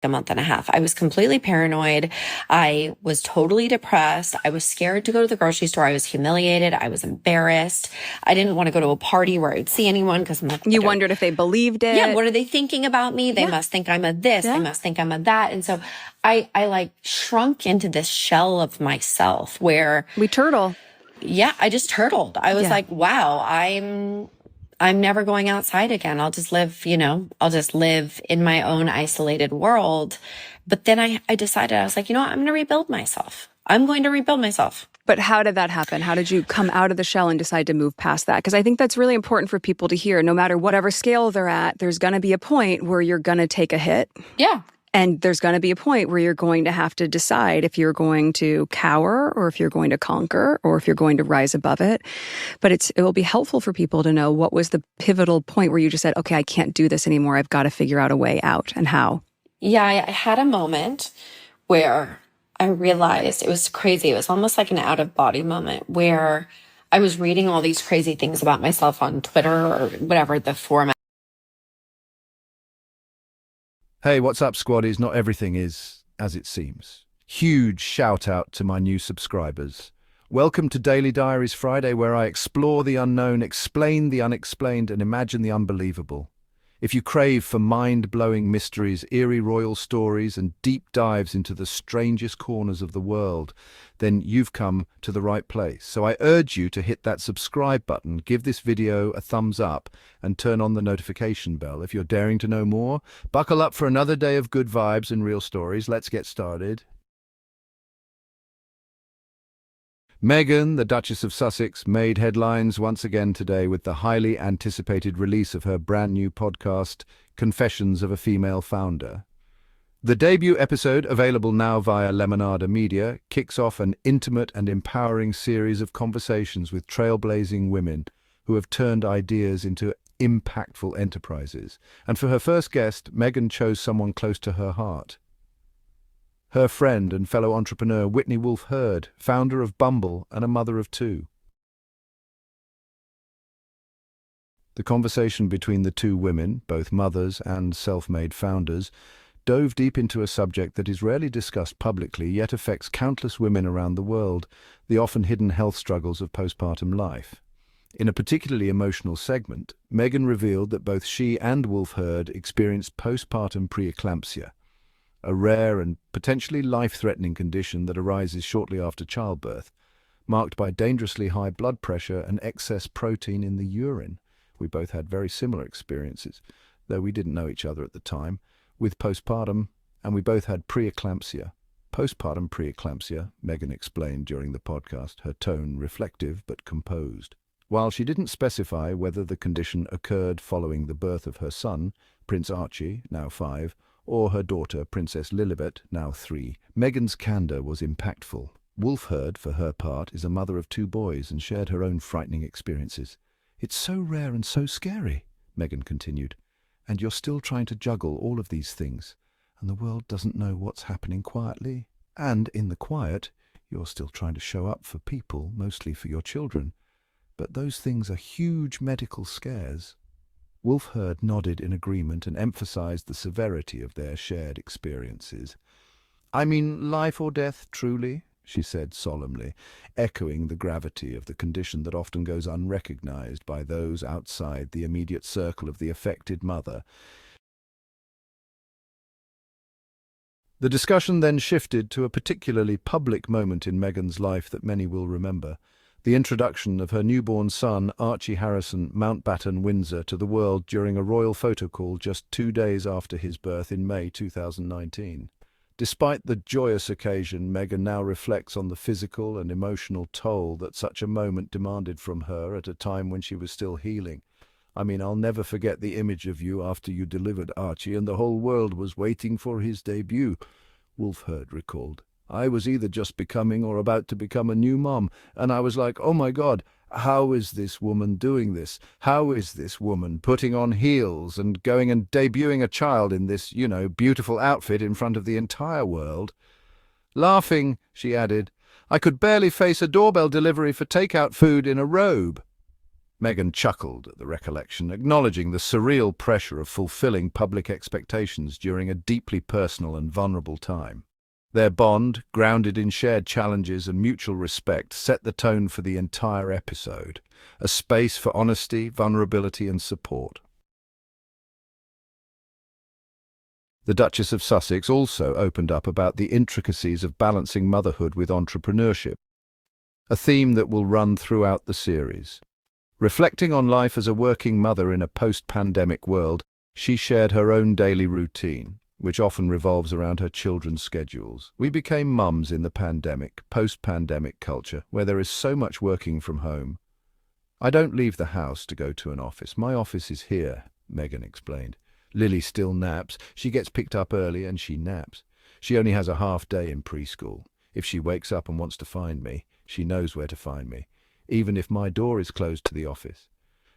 a month and a half. I was completely paranoid. I was totally depressed. I was scared to go to the grocery store. I was humiliated. I was embarrassed. I didn't want to go to a party where I'd see anyone because I'm like, you wondered if they believed it. Yeah, what are they thinking about me? They must think I'm a this. They must think I'm a that. And so I like shrunk into this shell of myself where we turtle. Yeah, I just turtled. I was like, wow, I'm never going outside again. I'll just live, I'll just live in my own isolated world. But then I decided, I was like, what? I'm going to rebuild myself. I'm going to rebuild myself. But how did that happen? How did you come out of the shell and decide to move past that? Because I think that's really important for people to hear. No matter whatever scale they're at, there's going to be a point where you're going to take a hit. Yeah. And there's going to be a point where you're going to have to decide if you're going to cower or if you're going to conquer or if you're going to rise above it. But it will be helpful for people to know what was the pivotal point where you just said, okay, I can't do this anymore. I've got to figure out a way out, and how. Yeah, I had a moment where I realized it was crazy. It was almost like an out-of-body moment where I was reading all these crazy things about myself on Twitter or whatever the format. Hey, what's up, squaddies? Not everything is as it seems. Huge shout out to my new subscribers. Welcome to Daily Diaries Friday, where I explore the unknown, explain the unexplained, and imagine the unbelievable. If you crave for mind-blowing mysteries, eerie royal stories, and deep dives into the strangest corners of the world, then you've come to the right place. So I urge you to hit that subscribe button, give this video a thumbs up, and turn on the notification bell. If you're daring to know more, buckle up for another day of good vibes and real stories. Let's get started. Meghan, the Duchess of Sussex, made headlines once again today with the highly anticipated release of her brand new podcast, Confessions of a Female Founder. The debut episode, available now via Lemonada Media, kicks off an intimate and empowering series of conversations with trailblazing women who have turned ideas into impactful enterprises. And for her first guest, Meghan chose someone close to her heart. Her friend and fellow entrepreneur Whitney Wolfe Herd, founder of Bumble and a mother of two. The conversation between the two women, both mothers and self-made founders, dove deep into a subject that is rarely discussed publicly yet affects countless women around the world, the often hidden health struggles of postpartum life. In a particularly emotional segment, Meghan revealed that both she and Wolfe Herd experienced postpartum preeclampsia, a rare and potentially life-threatening condition that arises shortly after childbirth, marked by dangerously high blood pressure and excess protein in the urine. We both had very similar experiences, though we didn't know each other at the time, with postpartum, and we both had preeclampsia. Postpartum preeclampsia, Meghan explained during the podcast, her tone reflective but composed. While she didn't specify whether the condition occurred following the birth of her son, Prince Archie, now 5, or her daughter, Princess Lilibet, now 3, Meghan's candor was impactful. Wolfe Herd, for her part, is a mother of 2 boys and shared her own frightening experiences. "It's so rare and so scary," Meghan continued, "and you're still trying to juggle all of these things, and the world doesn't know what's happening quietly. And in the quiet, you're still trying to show up for people, mostly for your children. But those things are huge medical scares." Wolfe Herd nodded in agreement and emphasized the severity of their shared experiences. "I mean, life or death, truly," she said solemnly, echoing the gravity of the condition that often goes unrecognized by those outside the immediate circle of the affected mother. The discussion then shifted to a particularly public moment in Meghan's life that many will remember: the introduction of her newborn son, Archie Harrison Mountbatten Windsor, to the world during a royal photo call just 2 days after his birth in May 2019. Despite the joyous occasion, Meghan now reflects on the physical and emotional toll that such a moment demanded from her at a time when she was still healing. "I mean, I'll never forget the image of you after you delivered Archie and the whole world was waiting for his debut," Wolfe Herd recalled. "I was either just becoming or about to become a new mom, and I was like, oh my God, how is this woman doing this? How is this woman putting on heels and going and debuting a child in this, beautiful outfit in front of the entire world?" Laughing, she added, "I could barely face a doorbell delivery for takeout food in a robe." Meghan chuckled at the recollection, acknowledging the surreal pressure of fulfilling public expectations during a deeply personal and vulnerable time. Their bond, grounded in shared challenges and mutual respect, set the tone for the entire episode, a space for honesty, vulnerability and support. The Duchess of Sussex also opened up about the intricacies of balancing motherhood with entrepreneurship, a theme that will run throughout the series. Reflecting on life as a working mother in a post-pandemic world, she shared her own daily routine, which often revolves around her children's schedules. We became mums in the pandemic, post-pandemic culture, where there is so much working from home. I don't leave the house to go to an office. My office is here, Meghan explained. Lily still naps. She gets picked up early and she naps. She only has a half day in preschool. If she wakes up and wants to find me, she knows where to find me, even if my door is closed to the office.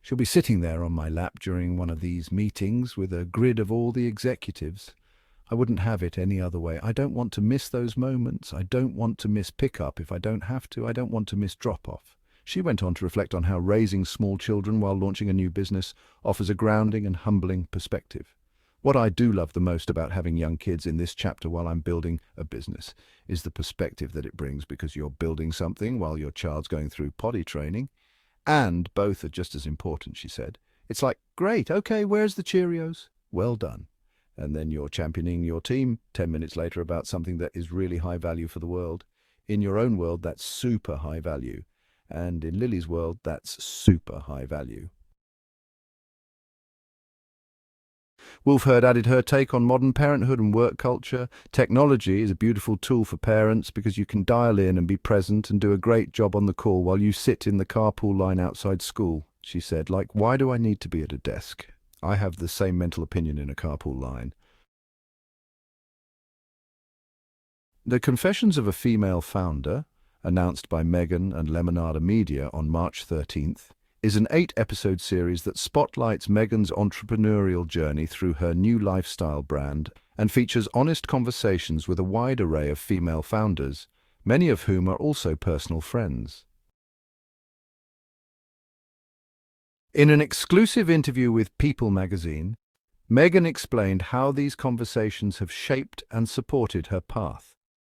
She'll be sitting there on my lap during one of these meetings with a grid of all the executives. I wouldn't have it any other way. I don't want to miss those moments. I don't want to miss pickup if I don't have to. I don't want to miss drop-off. She went on to reflect on how raising small children while launching a new business offers a grounding and humbling perspective. What I do love the most about having young kids in this chapter while I'm building a business is the perspective that it brings, because you're building something while your child's going through potty training, and both are just as important, she said. It's like, great, okay, where's the Cheerios? Well done. And then you're championing your team 10 minutes later about something that is really high value for the world. In your own world, that's super high value. And in Lily's world, that's super high value. Wolfherd added her take on modern parenthood and work culture. Technology is a beautiful tool for parents because you can dial in and be present and do a great job on the call while you sit in the carpool line outside school, she said. Like, why do I need to be at a desk? I have the same mental opinion in a carpool line. The Confessions of a Female Founder, announced by Meghan and Lemonada Media on March 13th, is an 8-episode series that spotlights Meghan's entrepreneurial journey through her new lifestyle brand and features honest conversations with a wide array of female founders, many of whom are also personal friends. In an exclusive interview with People magazine, Meghan explained how these conversations have shaped and supported her path.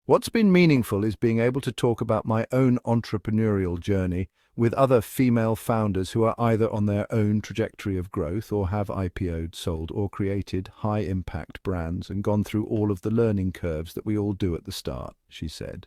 What's been meaningful is being able to talk about my own entrepreneurial journey with other female founders who are either on their own trajectory of growth or have IPO'd, sold, or created high-impact brands and gone through all of the learning curves that we all do at the start, she said.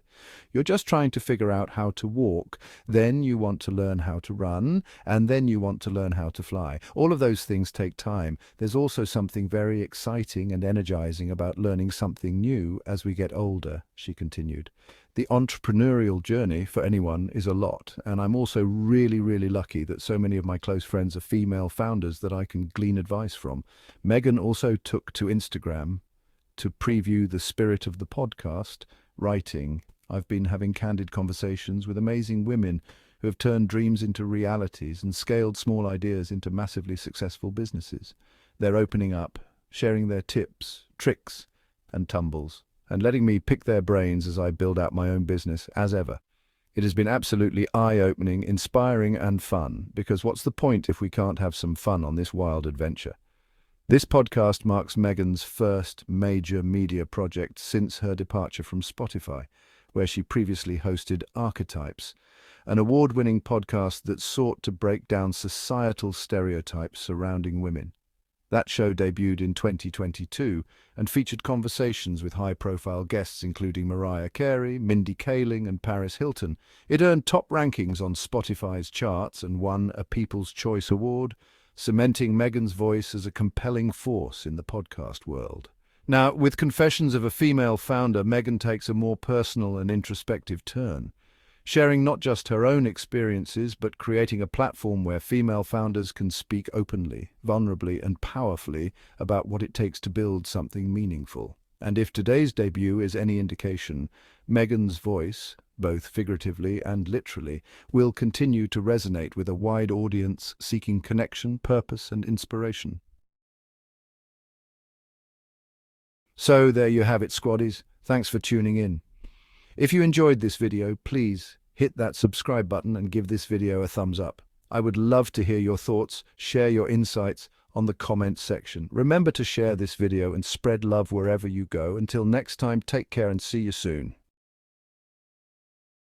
You're just trying to figure out how to walk, then you want to learn how to run, and then you want to learn how to fly. All of those things take time. There's also something very exciting and energizing about learning something new as we get older, she continued. The entrepreneurial journey for anyone is a lot, and I'm also really, really lucky that so many of my close friends are female founders that I can glean advice from. Meghan also took to Instagram to preview the spirit of the podcast, writing, I've been having candid conversations with amazing women who have turned dreams into realities and scaled small ideas into massively successful businesses. They're opening up, sharing their tips, tricks, and tumbles, and letting me pick their brains as I build out my own business, as ever. It has been absolutely eye-opening, inspiring, and fun, because what's the point if we can't have some fun on this wild adventure? This podcast marks Meghan's first major media project since her departure from Spotify, where she previously hosted Archetypes, an award-winning podcast that sought to break down societal stereotypes surrounding women. That show debuted in 2022 and featured conversations with high-profile guests including Mariah Carey, Mindy Kaling, and Paris Hilton. It earned top rankings on Spotify's charts and won a People's Choice Award, cementing Meghan's voice as a compelling force in the podcast world. Now, with Confessions of a Female Founder, Meghan takes a more personal and introspective turn, sharing not just her own experiences, but creating a platform where female founders can speak openly, vulnerably, and powerfully about what it takes to build something meaningful. And if today's debut is any indication, Meghan's voice, both figuratively and literally, will continue to resonate with a wide audience seeking connection, purpose, and inspiration. So there you have it, squaddies. Thanks for tuning in. If you enjoyed this video, please hit that subscribe button and give this video a thumbs up. I would love to hear your thoughts. Share your insights on the comments section. Remember to share this video and spread love wherever you go. Until next time, take care and see you soon.